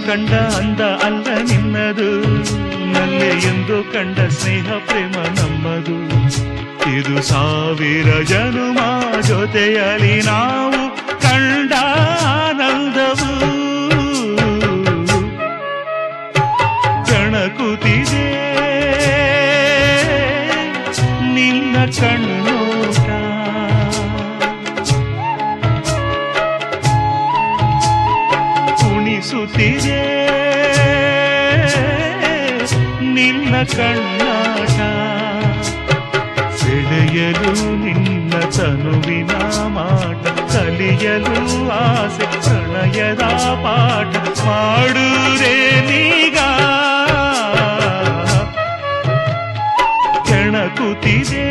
ಕಂಡ ಅಂದ ಅಲ್ಲ ನಿನ್ನದು, ನಲ್ಲೆ ಎಂದು ಕಂಡ ಸ್ನೇಹ ಪ್ರೇಮ ನಮ್ಮದು. ಇದು 1000 ಜನುಮ ಜೊತೆಯಲಿ ನಾವು ಕಂಡ ಆನಂದವು. ಕಣಕುತಿದೆ ನಿನ್ನ ಕಣ್ಣೋಟ, ಕುಣಿಸುತ್ತಿದೆ ನಿನ್ನ ಕಣ್ಣಾಟ. ಸೆಳೆಯಲು ನಿನ್ನ ತನುವಿನ ಮಾಟ, ಕಲಿಯಲು ಆಸೆ ಪ್ರಣಯದ ಪಾಠ. ಮಾಡುವುದೇ ನೀಗ ಕೆಣಕುತ್ತಿದೆ